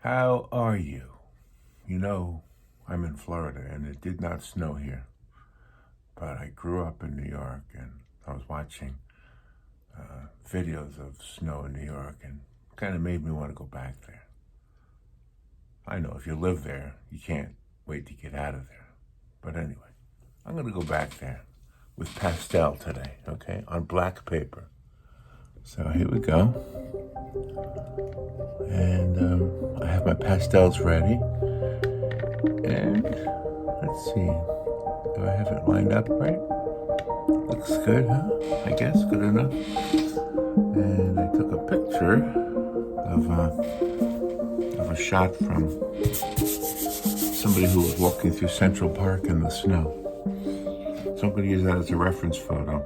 How are you? You know, I'm in Florida and it did not snow here, but I grew up in New York and I was watching videos of snow in New York and kind of made me want to go back there. I know if you live there, you can't wait to get out of there. But anyway, I'm going to go back there with pastel today, okay, on black paper. So here we go. And I have my pastels ready. And let's see, do I have it lined up right? Looks good, huh? I guess good enough. And I took a picture of a shot from somebody who was walking through Central Park in the snow. So I'm going to use that as a reference photo.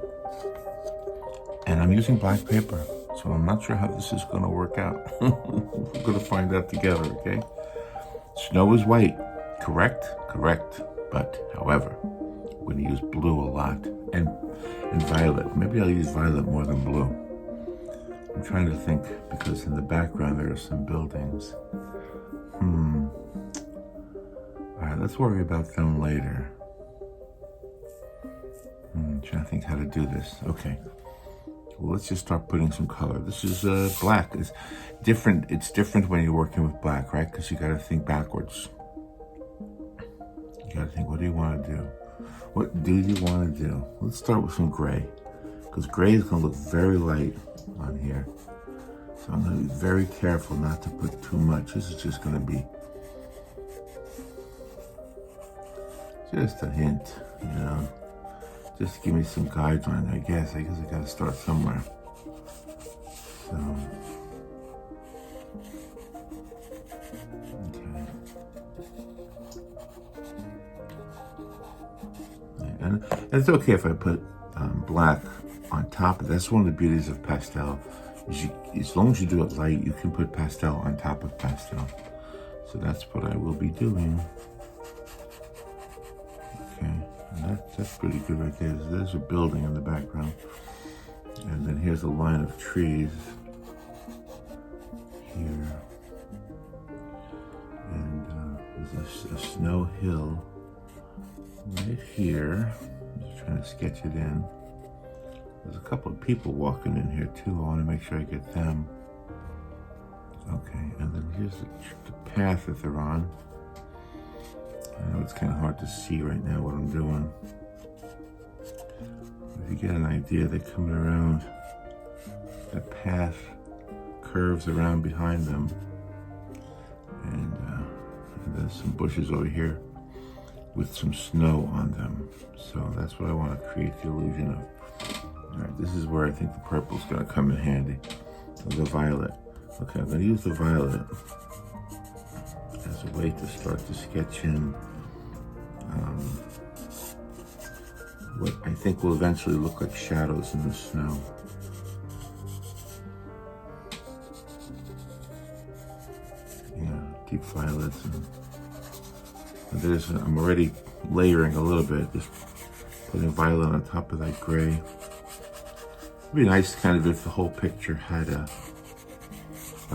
And I'm using black paper, so I'm not sure how this is going to work out. We're going to find out together, okay? Snow is white, correct? Correct. But, however, we're going to use blue a lot and violet. Maybe I'll use violet more than blue. I'm trying to think because in the background there are some buildings. All right, let's worry about them later. Trying to think how to do this. Okay. Well, let's just start putting some color. This is black. It's different. It's different when you're working with black, right? Because you got to think backwards. You got to think, what do you want to do? What do you want to do? Let's start with some gray, because gray is going to look very light on here. So I'm going to be very careful not to put too much. This is just going to be just a hint, you know. Just to give me some guideline, I guess. I got to start somewhere. So, okay. And it's okay if I put black on top of it. That's one of the beauties of pastel. As long as you do it light, you can put pastel on top of pastel. So that's what I will be doing. Okay. That's pretty good right there. There's a building in the background. And then here's a line of trees here. And there's a snow hill right here. I'm just trying to sketch it in. There's a couple of people walking in here too. I want to make sure I get them. Okay, and then here's the path that they're on. I know it's kind of hard to see right now what I'm doing. If you get an idea, they're coming around. That path curves around behind them. And there's some bushes over here with some snow on them. So that's what I want to create the illusion of. All right, this is where I think the purple's going to come in handy. The violet. Okay, I'm going to use the violet as a way to start to sketch in what I think will eventually look like shadows in the snow. Yeah, deep violets. And I'm already layering a little bit, just putting violet on top of that gray. It'd be nice kind of if the whole picture had a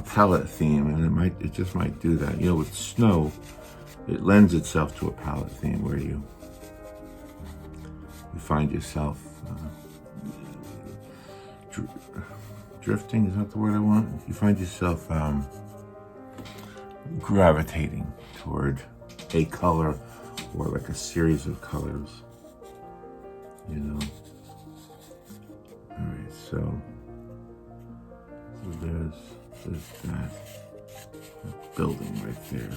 palette theme, and it just might do that. You know, with snow, it lends itself to a palette theme where you find yourself drifting, is that the word I want? You find yourself gravitating toward a color or like a series of colors, you know. All right, so there's that building right there.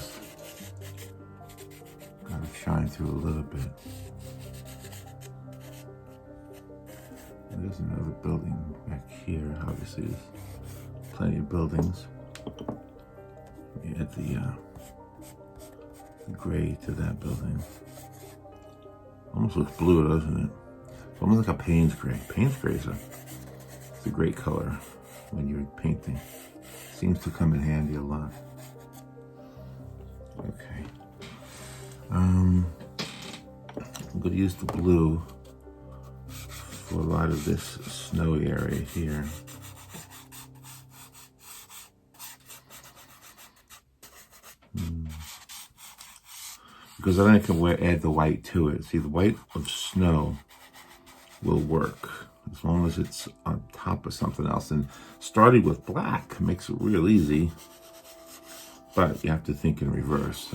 Gotta shine through a little bit. And there's another building back here. Obviously, there's plenty of buildings. We add the gray to that building. Almost looks blue, doesn't it? It's almost like a Payne's gray. Payne's gray is a great color when you're painting. Seems to come in handy a lot. Okay. I'm going to use the blue for a lot of this snowy area here. Because then I can add the white to it. See, the white of snow will work as long as it's on top of something else. And starting with black makes it real easy, but you have to think in reverse.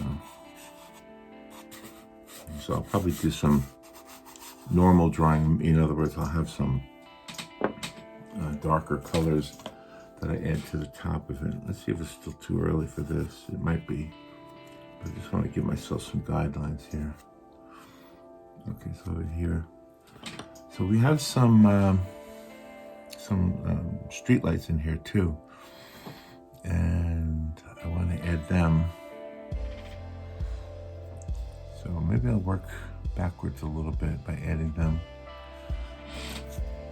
So I'll probably do some normal drawing. In other words, I'll have some darker colors that I add to the top of it. Let's see if it's still too early for this. It might be. I just want to give myself some guidelines here. Okay, so over here. So we have some street lights in here too. And I want to add them. So maybe I'll work backwards a little bit by adding them.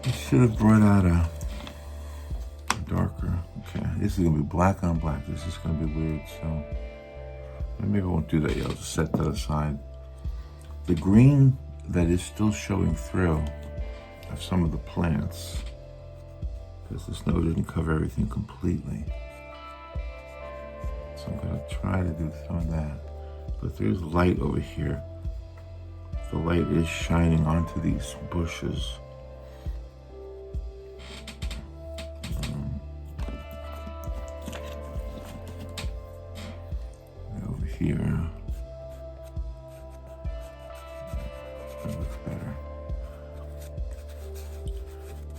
I should have brought out a darker. Okay, this is going to be black on black. This is going to be weird, so maybe I won't do that yet. I'll just set that aside. The green that is still showing through of some of the plants, because the snow didn't cover everything completely. So I'm going to try to do some of that. But there's light over here. The light is shining onto these bushes. Over here. That looks better.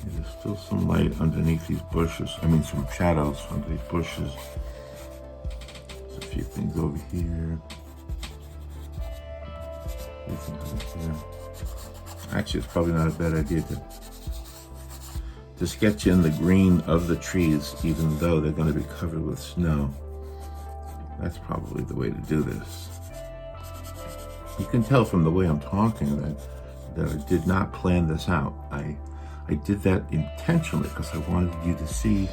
There's still some light underneath these bushes. I mean, some shadows under these bushes. There's a few things over here. Actually, it's probably not a bad idea to sketch in the green of the trees, even though they're going to be covered with snow. That's probably the way to do this. You can tell from the way I'm talking that I did not plan this out. I did that intentionally because I wanted you to see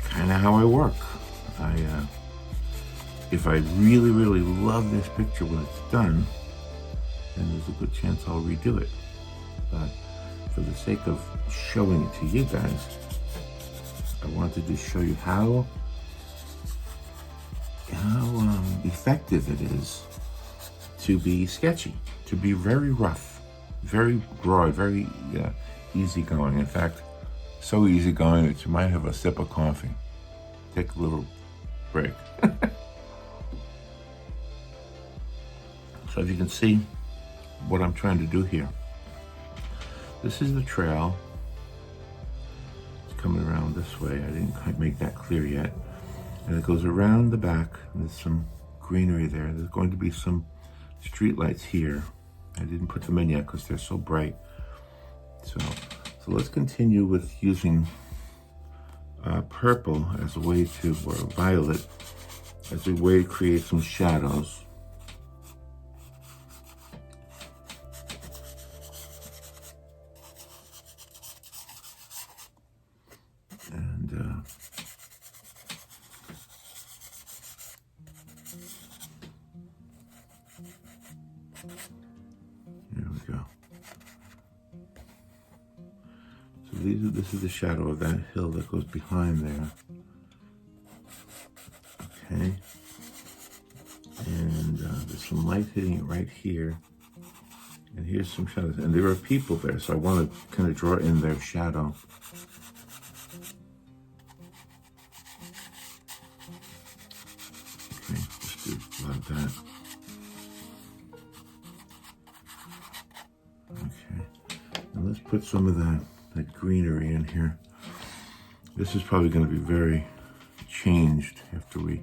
kind of how I work. If I really, really love this picture when it's done, then there's a good chance I'll redo it. But for the sake of showing it to you guys, I wanted to show you how effective it is to be sketchy, to be very rough, very broad, very easygoing. In fact, so easygoing that you might have a sip of coffee. Take a little break. So if you can see what I'm trying to do here. This is the trail. It's coming around this way. I didn't quite make that clear yet. And it goes around the back. There's some greenery there. There's going to be some street lights here. I didn't put them in yet because they're so bright. So let's continue with using purple as a way to, or violet, as a way to create some shadows. There we go. So this is the shadow of that hill that goes behind there. Okay. And there's some light hitting it right here. And here's some shadows. And there are people there, so I want to kind of draw in their shadow. Okay, just do like that. Okay, and let's put some of that greenery in here. This is probably going to be very changed after we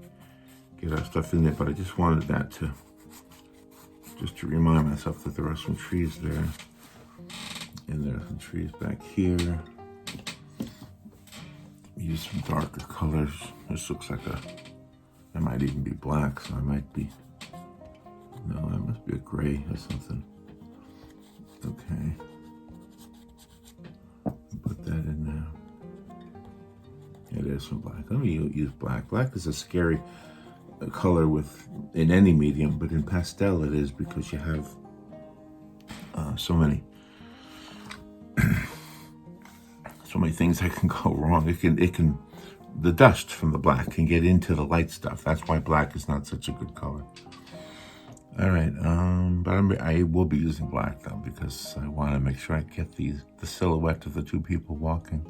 get our stuff in there, but I just wanted that to remind myself that there are some trees there, and there are some trees back here. Use some darker colors. This looks like that might even be black, so I might be, no, that must be a gray or something. Okay, put that in there. Yeah, there's some black. Let me use black. Black is a scary color in any medium, but in pastel it is, because you have so many things that can go wrong. It can the dust from the black can get into the light stuff. That's why black is not such a good color. All right, but I will be using black though, because I want to make sure I get the silhouette of the two people walking.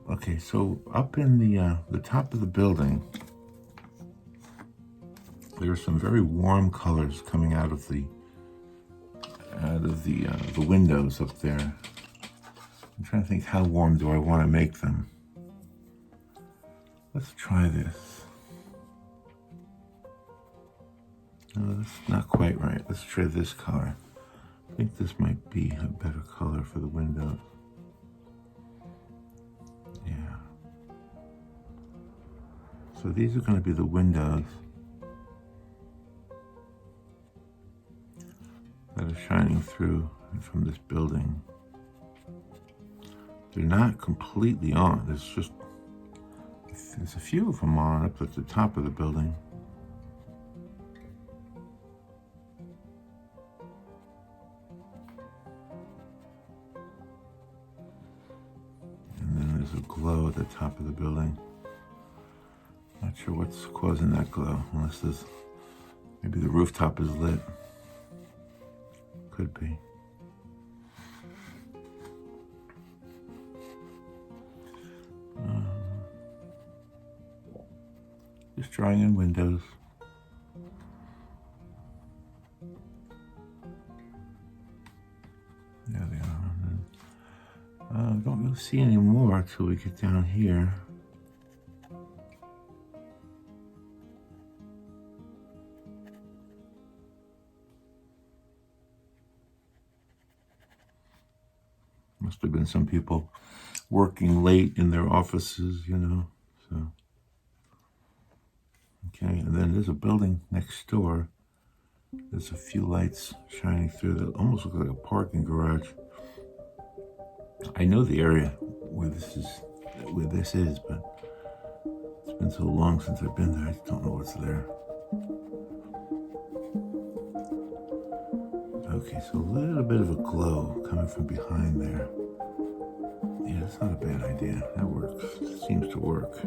Okay, so up in the top of the building, there are some very warm colors coming out of the windows up there. I'm trying to think, how warm do I want to make them? Let's try this. No, that's not quite right. Let's try this color. I think this might be a better color for the windows. Yeah. So these are going to be the windows that are shining through from this building. They're not completely on. There's a few of them on up at the top of the building. And then there's a glow at the top of the building. Not sure what's causing that glow, unless maybe the rooftop is lit. Could be. Just drawing in windows. There they are. I don't really see any more till we get down here. Must have been some people working late in their offices, so. Okay, and then there's a building next door. There's a few lights shining through that almost look like a parking garage. I know the area where this is, but it's been so long since I've been there, I just don't know what's there. Okay, so a little bit of a glow coming from behind there. Yeah, that's not a bad idea. That works. It seems to work.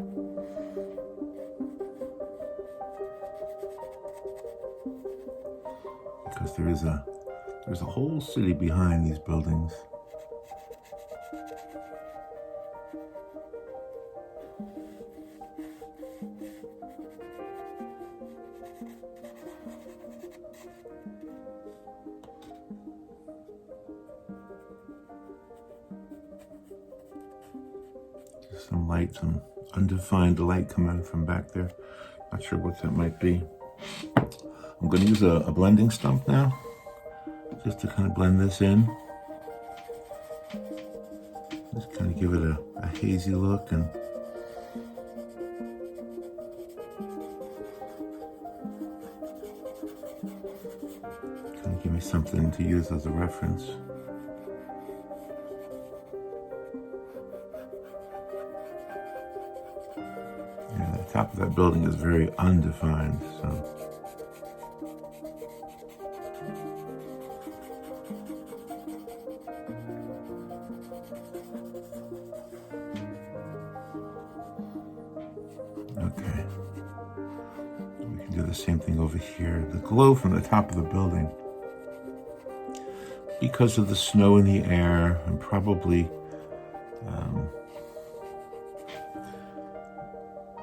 Because there's a whole city behind these buildings. Just some light, some undefined light coming from back there. Not sure what that might be. I'm going to use a blending stump now, just to kind of blend this in. Just kind of give it a hazy look and kind of give me something to use as a reference. Yeah, the top of that building is very undefined, so. Okay, we can do the same thing over here. The glow from the top of the building, because of the snow in the air and probably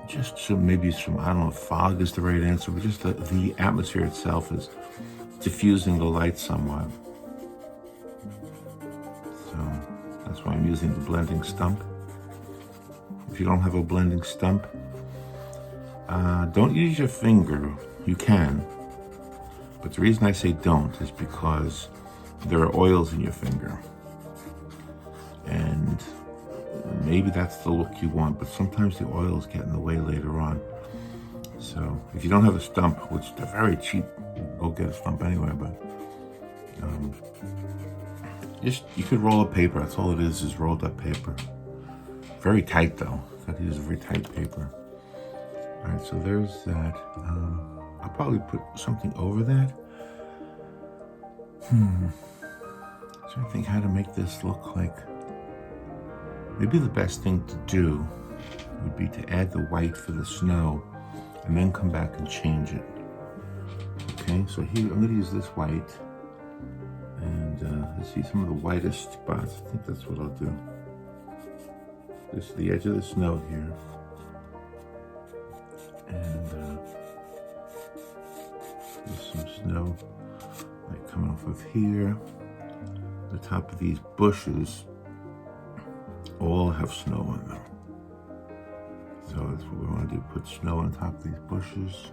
just maybe some, I don't know if fog is the right answer, but just the atmosphere itself is diffusing the light somewhat. So that's why I'm using the blending stump. If you don't have a blending stump, don't use your finger. You can, but the reason I say don't is because there are oils in your finger, and maybe that's the look you want, but sometimes the oils get in the way later on. So if you don't have a stump, which they're very cheap, go get a stump anyway, but you could roll up paper. That's all it is rolled up paper. Very tight though. Got to use very tight paper. All right, so there's that. I'll probably put something over that. So I think how to make this look like Maybe the best thing to do would be to add the white for the snow and then come back and change it. Okay, so here I'm going to use this white, and let's see some of the whitest spots. I think that's what I'll do. This is the edge of the snow here, and there's some snow like coming off of here. The top of these bushes all have snow on them. So that's what we want to do, put snow on top of these bushes.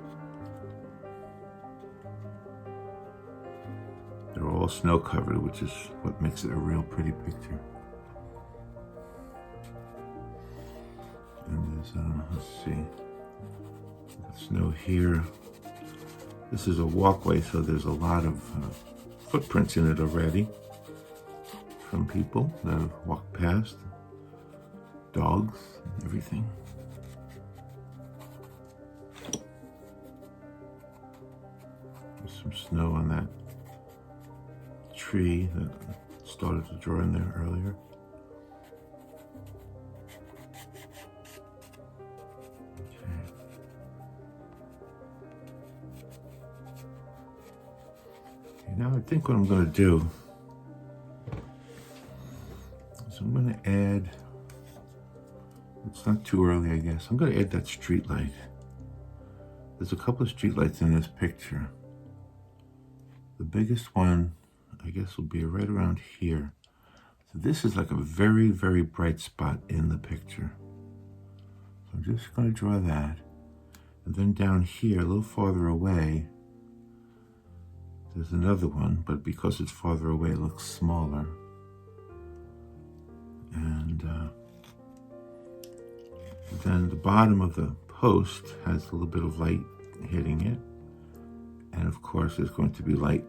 They're all snow covered, which is what makes it a real pretty picture. And there's, let's see, got snow here. This is a walkway, so there's a lot of footprints in it already from people that have walked past, dogs, everything. There's some snow on that tree that started to draw in there earlier. Okay, now I think what I'm going to do is I'm going to add, it's not too early I guess, I'm going to add that street light. There's a couple of street lights in this picture. The biggest one I guess will be right around here. So this is like a very, very bright spot in the picture. So I'm just going to draw that. And then down here, a little farther away, there's another one, but because it's farther away, it looks smaller. And then the bottom of the post has a little bit of light hitting it. And of course, there's going to be light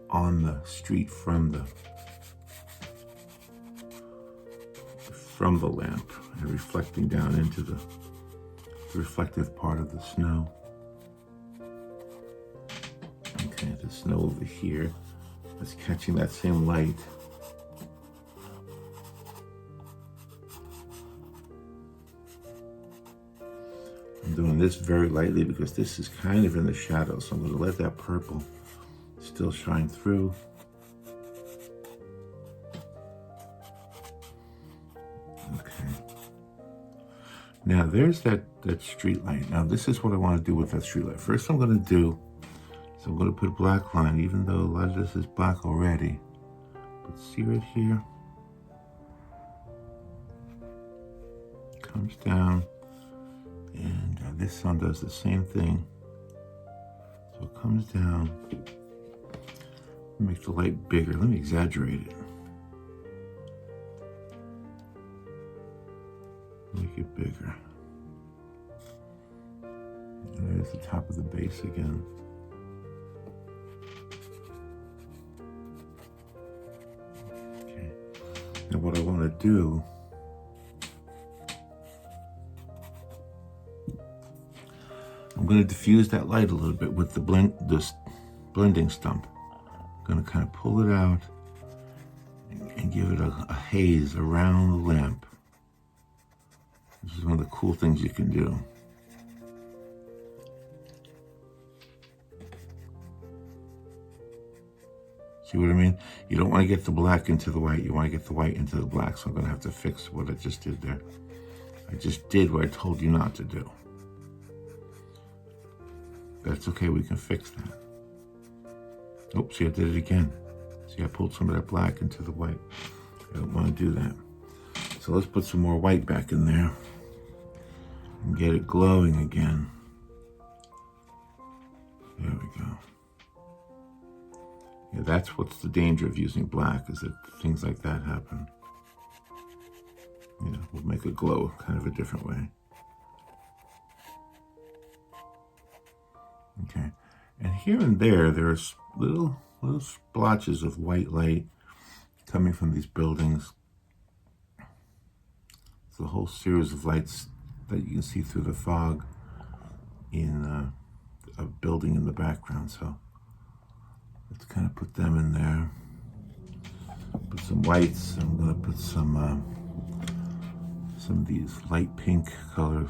on the street from the lamp and reflecting down into the reflective part of the snow. Okay, the snow over here is catching that same light. I'm doing this very lightly because this is kind of in the shadow, so I'm going to let that purple still shine through. Okay. Now there's that street light. Now this is what I want to do with that street light. First I'm going to do, so I'm going to put a black line, even though a lot of this is black already. But see right here? Comes down, and this sun does the same thing. So it comes down. Make the light bigger. Let me exaggerate it. Make it bigger. And there's the top of the base again. Okay. Now what I want to do, I'm going to diffuse that light a little bit with the blending stump. I'm going to kind of pull it out and give it a haze around the lamp. This is one of the cool things you can do. See what I mean? You don't want to get the black into the white. You want to get the white into the black. So I'm going to have to fix what I just did there. I just did what I told you not to do. That's okay. We can fix that. Oops, see, I did it again. See, I pulled some of that black into the white. I don't want to do that. So let's put some more white back in there and get it glowing again. There we go. Yeah, that's what's the danger of using black, is that things like that happen. You know, we'll make it glow kind of a different way. Okay, and here and there's little splotches of white light coming from these buildings. It's a whole series of lights that you can see through the fog in a building in the background. So let's kind of put them in there. Put some whites. I'm going to put some some of these light pink colors.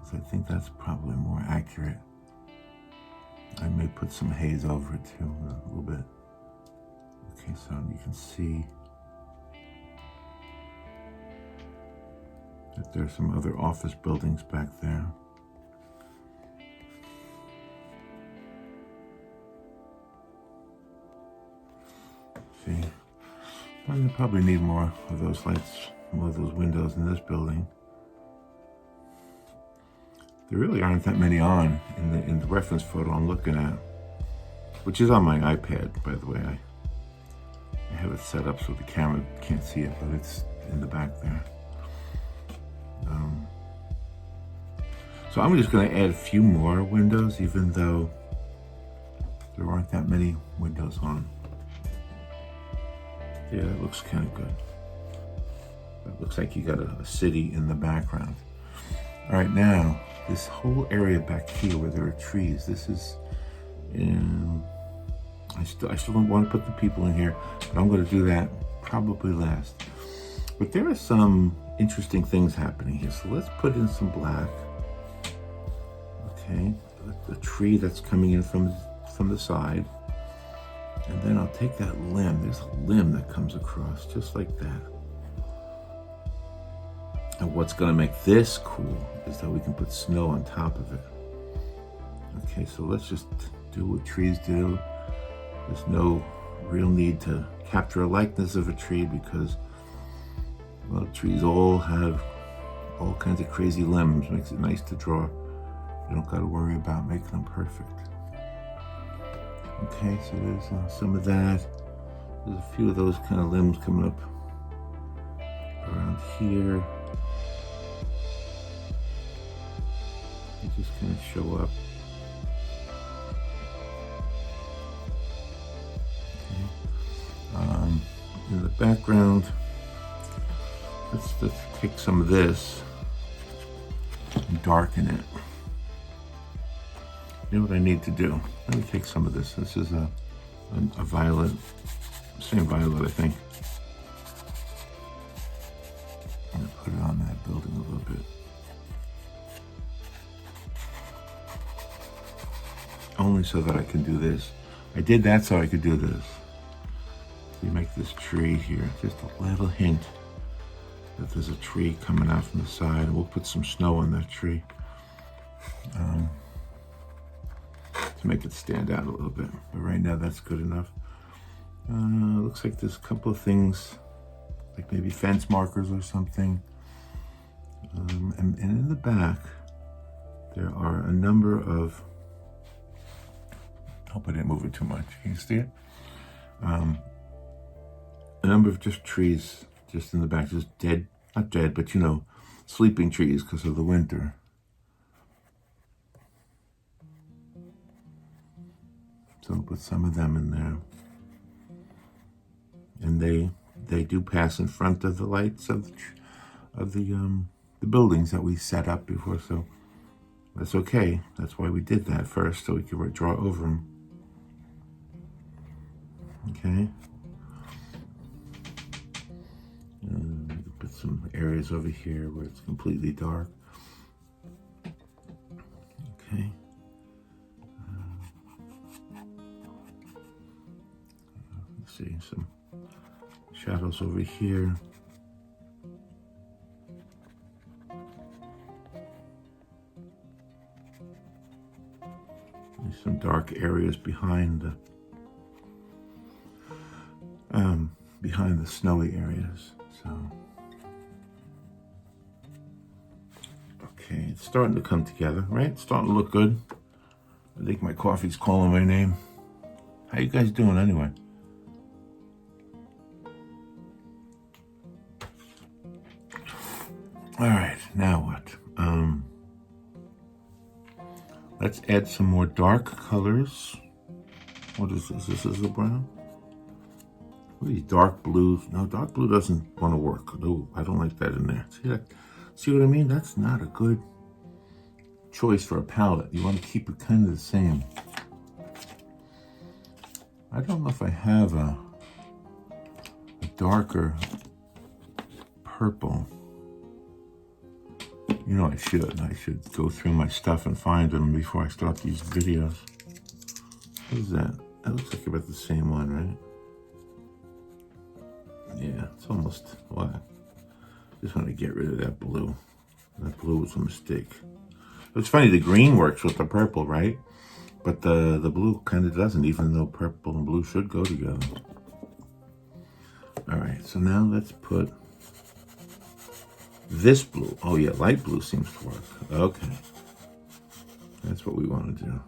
So I think that's probably more accurate. I may put some haze over it too, a little bit. Okay, so you can see that there's some other office buildings back there. See, well, you probably need more of those lights, more of those windows in this building. There really aren't that many on in the reference photo I'm looking at, which is on my iPad, by the way. I have it set up so the camera can't see it, but it's in the back there. So I'm just going to add a few more windows, even though there aren't that many windows on. Yeah, that looks kind of good. It looks like you got a city in the background. All right, now this whole area back here where there are trees, this is I still don't want to put the people in here, but I'm going to do that probably last. But there are some interesting things happening here. So let's put in some black. Okay, the tree that's coming in from the side. And then I'll take that limb. There's a limb that comes across just like that. And what's going to make this cool is that we can put snow on top of it. Okay, so let's just do what trees do. There's no real need to capture a likeness of a tree because, well, trees all have all kinds of crazy limbs. Makes it nice to draw. You don't got to worry about making them perfect. Okay, so there's some of that. There's a few of those kind of limbs coming up around here. They just kind of show up. Okay. In the background, let's take some of this and darken it. You know what I need to do? Let me take some of this. This is a violet, same violet, I think. I'm gonna put it on that building a little bit. Only so that I can do this. I did that so I could do this. You make this tree here, just a little hint that there's a tree coming out from the side, and we'll put some snow on that tree. To make it stand out a little bit. But right now that's good enough. Looks like there's a couple of things, like maybe fence markers or something. And in the back, there are a number of, I hope I didn't move it too much. Can you see it? A number of just trees just in the back, just dead, not dead, but you know, sleeping trees because of the winter. So I'll put some of them in there. And they do pass in front of the lights of the buildings that we set up before, so that's okay. That's why we did that first, so we could draw over them. Okay. Put some areas over here where it's completely dark. Okay. Let's see, some shadows over here. There's some dark areas behind the snowy areas. So, okay, it's starting to come together, right? It's starting to look good. I think my coffee's calling my name. How you guys doing anyway? All right, now what? Let's add some more dark colors. What is this? This is a brown? What are these dark blues? No, dark blue doesn't want to work. No, I don't like that in there. See that? See what I mean? That's not a good choice for a palette. You want to keep it kind of the same. I don't know if I have a darker purple. You know, I should go through my stuff and find them before I start these videos. What is that? That looks like about the same one, right? Yeah, it's almost, what? Just want to get rid of that blue. That blue was a mistake. It's funny, the green works with the purple, right? But the blue kind of doesn't, even though purple and blue should go together. All right, so now let's put this blue. Oh yeah, light blue seems to work. Okay. That's what we want to do.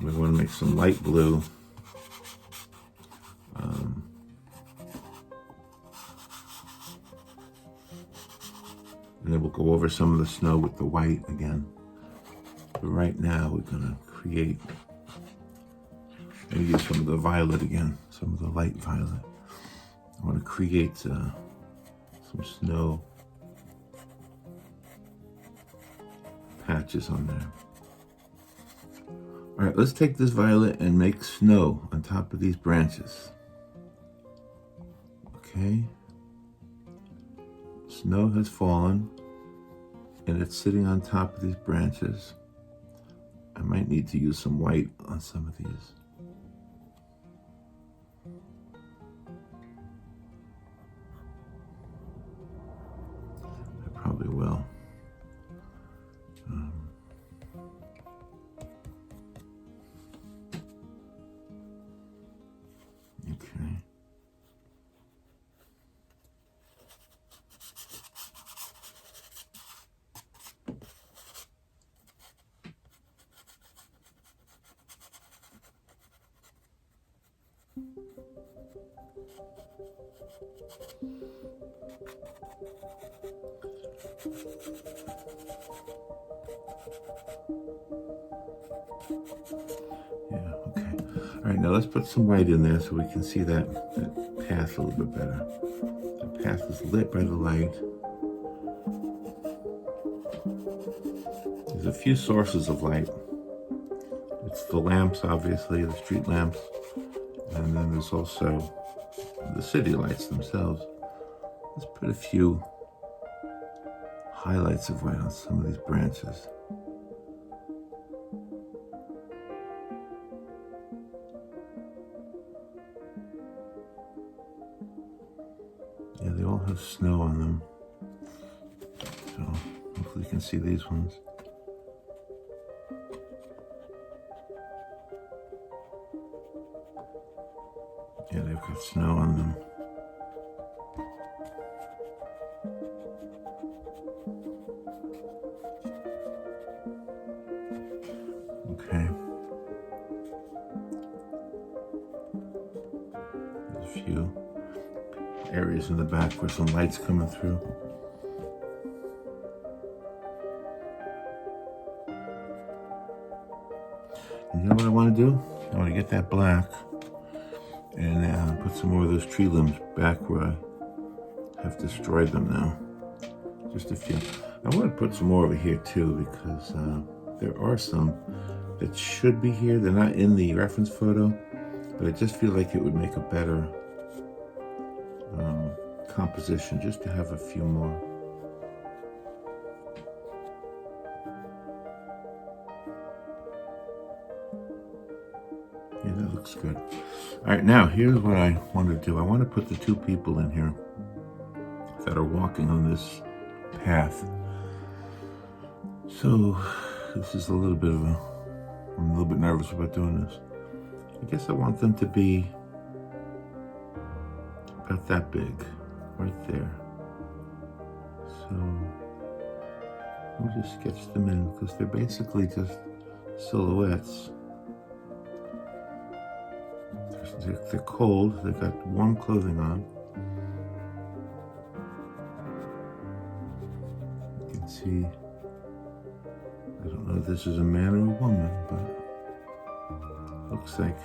We want to make some light blue. And then we'll go over some of the snow with the white again. But right now we're gonna create, maybe use some of the violet again, some of the light violet. I want to create some snow patches on there. All right, let's take this violet and make snow on top of these branches. Okay. Snow has fallen and it's sitting on top of these branches. I might need to use some white on some of these. I probably will. Okay. Yeah, okay. All right, now let's put some white in there so we can see that path a little bit better. The path is lit by the light. There's a few sources of light. It's the lamps, obviously, the street lamps. And then there's also the city lights themselves. Let's put a few highlights of white on some of these branches. Yeah, they all have snow on them. So hopefully you can see these ones. Yeah, they've got snow on them. Okay. There's a few areas in the back where some light's coming through. And you know what I want to do? I want to get that black and put some more of those tree limbs back where I have destroyed them now. Just a few. I want to put some more over here too because there are some that should be here. They're not in the reference photo, but I just feel like it would make a better composition just to have a few more. Yeah, that looks good. All right, now here's what I want to do. I want to put the two people in here that are walking on this path. So this is a little bit of I'm a little bit nervous about doing this. I guess I want them to be about that big, right there. So we'll just sketch them in because they're basically just silhouettes. They're cold, they've got warm clothing on. You can see, I don't know if this is a man or a woman, but looks like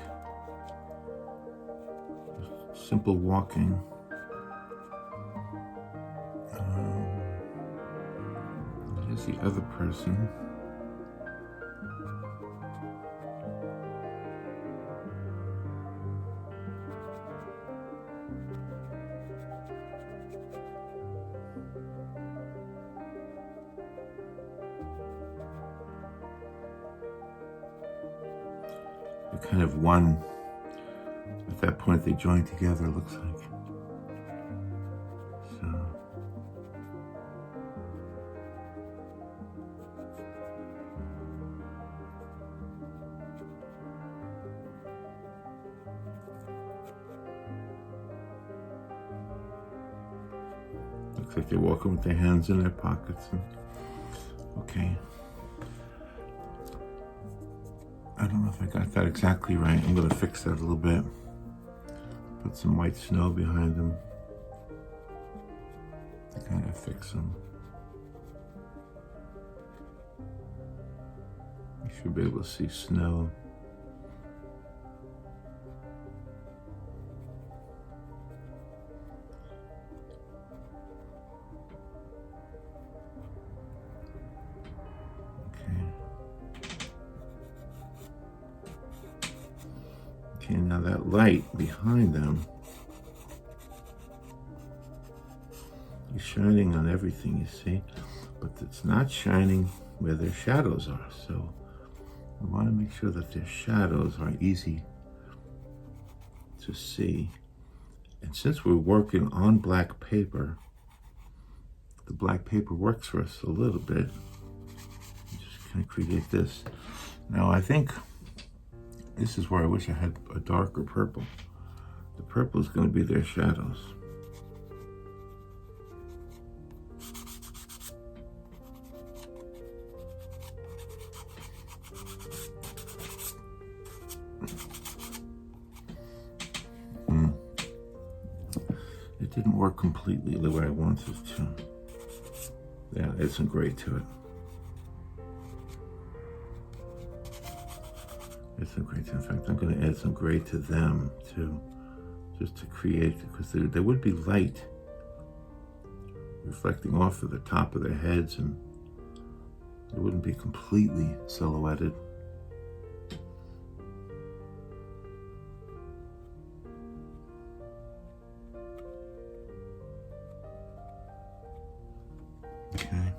simple walking. Here's the other person. they're kind of one. At that point, they join together, it looks like. So. Looks like they're walking with their hands in their pockets. Okay. I don't know if I got that exactly right. I'm going to fix that a little bit. Put some white snow behind them to kind of fix them. You should be able to see snow. Okay, now that light behind them is shining on everything, you see, but it's not shining where their shadows are. So we want to make sure that their shadows are easy to see. And since we're working on black paper, the black paper works for us a little bit. Just kind of create this. Now I think this is where I wish I had a darker purple. The purple is going to be their shadows. It didn't work completely the way I wanted it to. Yeah, add some gray to it. Add some gray to it. In fact, I'm going to add some gray to them too, just to create, because there would be light reflecting off of the top of their heads, and it wouldn't be completely silhouetted. Okay.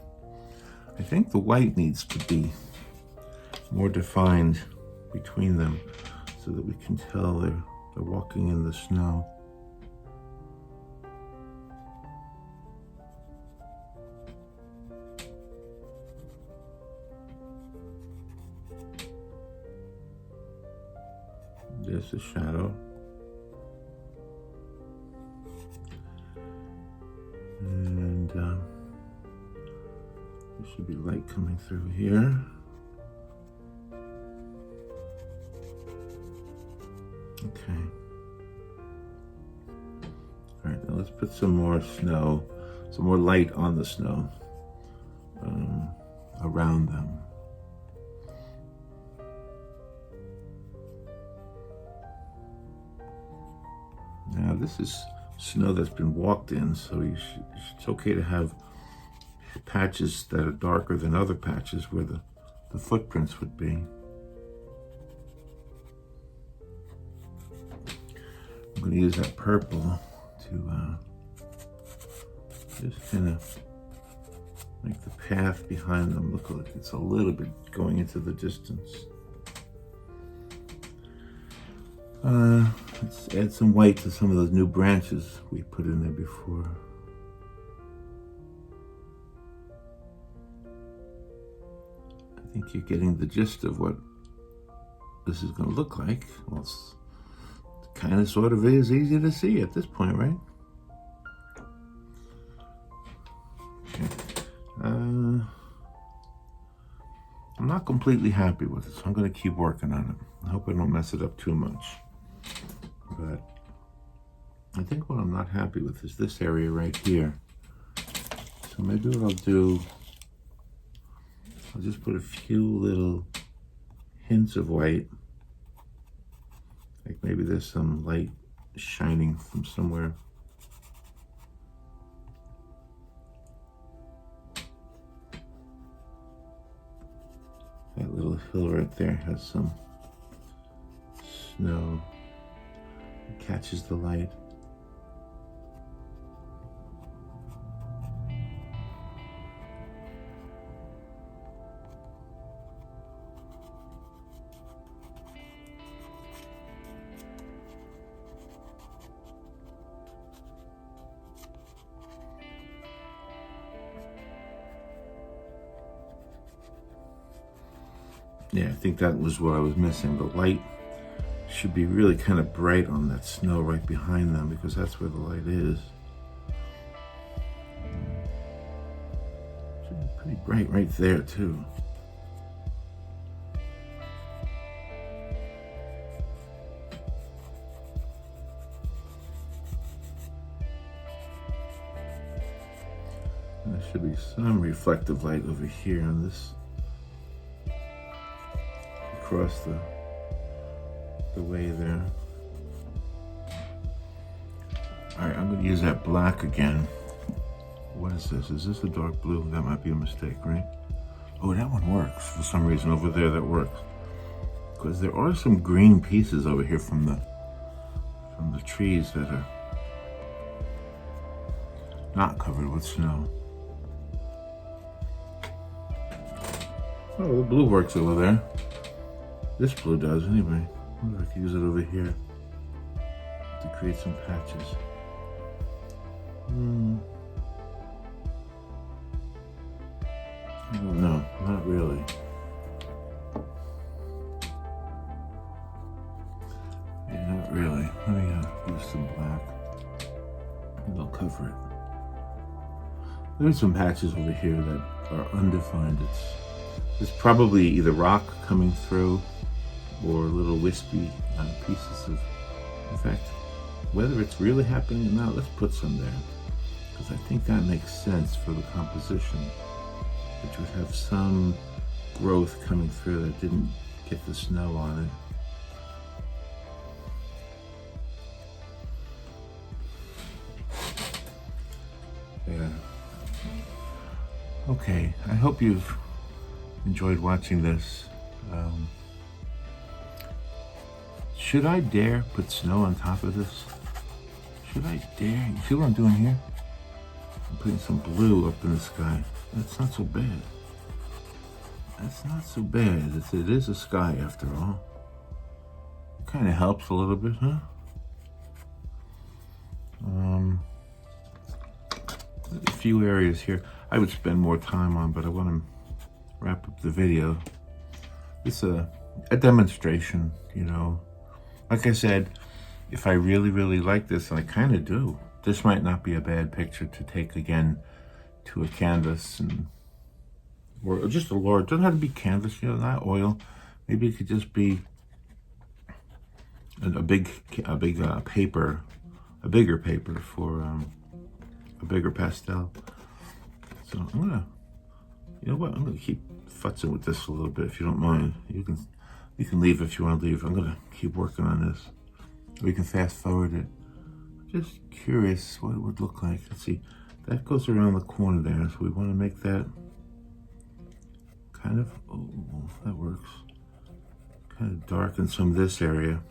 I think the white needs to be more defined between them so that we can tell they're walking in the snow. There's the shadow. And there should be light coming through here. Okay. All right, now let's put some more snow, some more light on the snow around them. Now this is snow that's been walked in, so it's okay to have patches that are darker than other patches where the footprints would be. I'm going to use that purple to just kind of make the path behind them look like it's a little bit going into the distance. Let's add some white to some of those new branches we put in there before. I think you're getting the gist of what this is going to look like. Well, it's kind of sort of is easy to see at this point, right? Okay. I'm not completely happy with it, so I'm going to keep working on it. I hope I don't mess it up too much. But I think what I'm not happy with is this area right here. So maybe what I'll do, I'll just put a few little hints of white. Like maybe there's some light shining from somewhere. That little hill right there has some snow. It catches the light. Yeah, I think that was what I was missing. The light should be really kind of bright on that snow right behind them because that's where the light is. Should be pretty bright right there too. And there should be some reflective light over here on this, across the way there. All right, I'm going to use that black again. What is this? Is this a dark blue? That might be a mistake, right? Oh, that one works. For some reason over there that works. Because there are some green pieces over here from the trees that are not covered with snow. Oh, the blue works over there. This blue does anyway. I wonder if I can use it over here to create some patches. No, not really. Yeah, not really. Let me use some black. And I'll cover it. There's some patches over here that are undefined. It's probably either rock coming through or little wispy pieces of. In fact, whether it's really happening or not, let's put some there because I think that makes sense for the composition. Which would have some growth coming through that didn't get the snow on it. Yeah. Okay, I hope you've enjoyed watching this. Should I dare put snow on top of this? Should I dare? You see what I'm doing here? I'm putting some blue up in the sky. That's not so bad. That's not so bad. It is a sky after all. It kind of helps a little bit, huh? A few areas here I would spend more time on, but I want to wrap up the video. It's a demonstration, you know. Like I said, if I really, really like this, and I kind of do, this might not be a bad picture to take again to a canvas, or just a large, doesn't have to be canvas, you know, not oil. Maybe it could just be a big paper, a bigger paper for a bigger pastel. So I'm gonna, you know what, I'm gonna keep futzing with this a little bit if you don't mind. You can leave if you want to leave. I'm gonna keep working on this. We can fast forward it. Just curious what it would look like. Let's see. That goes around the corner there, so we want to make that kind of, oh, that works. Kind of darken some of this area.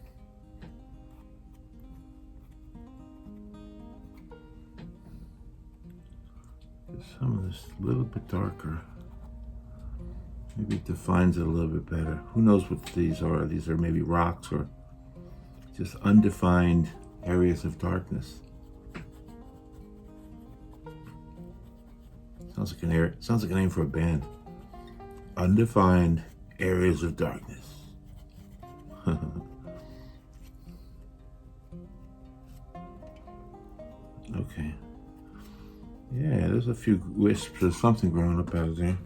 Just some of this a little bit darker. Maybe it defines it a little bit better. Who knows what these are? These are maybe rocks or just undefined areas of darkness. Sounds like a name for a band. Undefined areas of darkness. Okay. Yeah, there's a few wisps of something growing up out of there.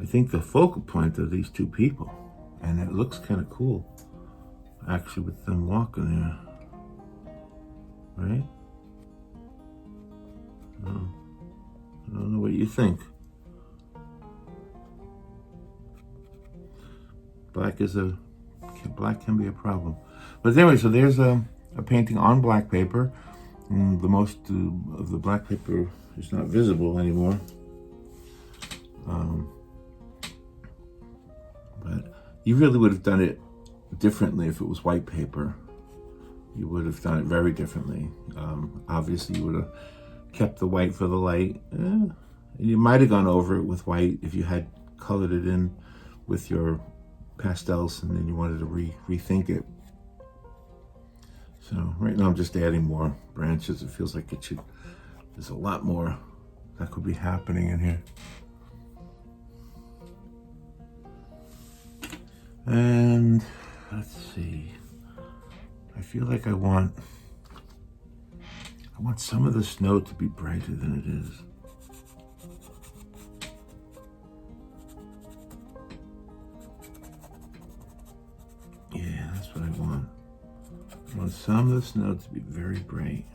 I think the focal point are these two people, and it looks kind of cool, actually, with them walking there, right? I don't know what you think. Black can be a problem. But anyway, so there's a painting on black paper. The most of the black paper is not visible anymore. But you really would have done it differently if it was white paper. You would have done it very differently. Obviously, you would have kept the white for the light. You might have gone over it with white if you had colored it in with your pastels and then you wanted to rethink it. So right now I'm just adding more branches. It feels like there's a lot more that could be happening in here. And let's see. I feel like I want some of the snow to be brighter than it is. Yeah, that's what I want. I want some of the snow to be very bright.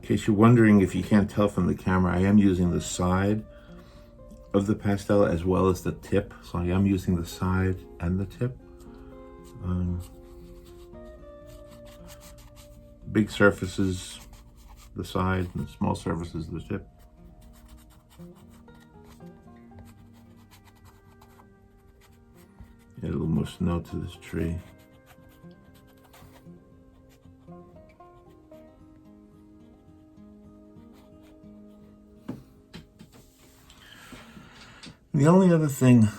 In case you're wondering, if you can't tell from the camera, I am using the side of the pastel as well as the tip. So I am using the side and the tip. Big surfaces, the side, and small surfaces, the tip. Add a little more snow to this tree. The only other thing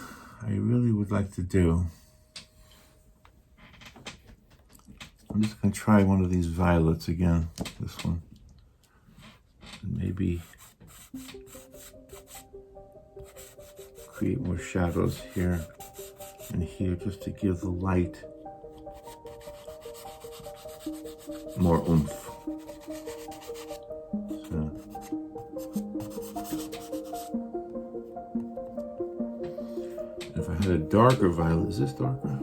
I really would like to do, I'm just going to try one of these violets again, this one, and maybe create more shadows here and here just to give the light more oomph. So. If I had a darker violet, is this darker?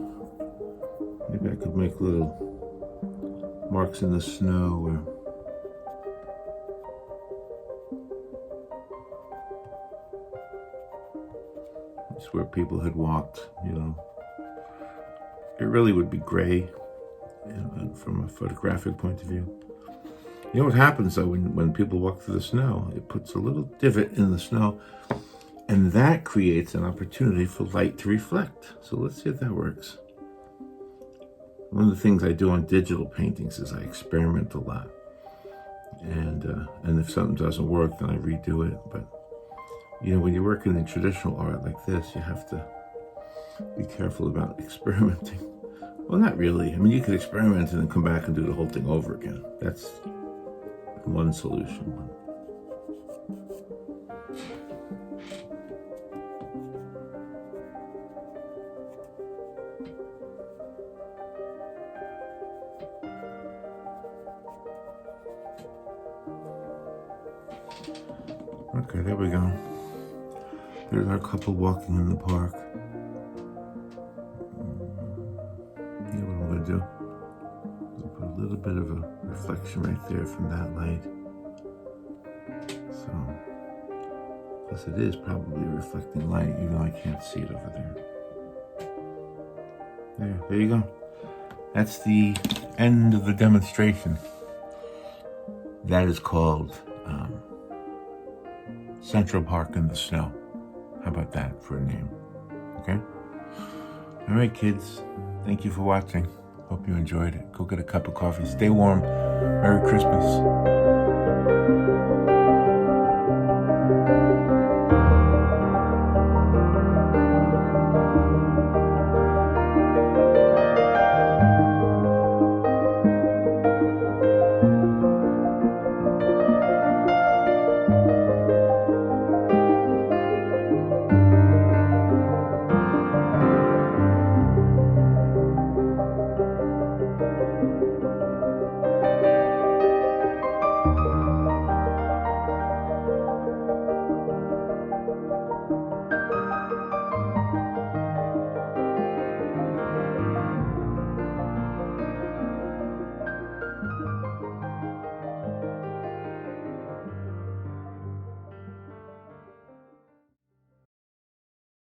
Maybe I could make little marks in the snow where it's where people had walked, you know. It really would be gray, you know, from a photographic point of view. You know what happens though when people walk through the snow? It puts a little divot in the snow, and that creates an opportunity for light to reflect. So let's see if that works. One of the things I do on digital paintings is I experiment a lot. And if something doesn't work, then I redo it. But, you know, when you're working in traditional art like this, you have to be careful about experimenting. Well, not really. I mean, you could experiment and then come back and do the whole thing over again. That's one solution. Okay, there we go. There's our couple walking in the park. You know what I'm going to do? I'll put a little bit of a reflection right there from that light. So, because it is probably reflecting light, even though I can't see it over there. There you go. That's the end of the demonstration. That is called Central Park in the Snow. How about that for a name? Okay? All right, kids. Thank you for watching. Hope you enjoyed it. Go get a cup of coffee. Stay warm. Merry Christmas.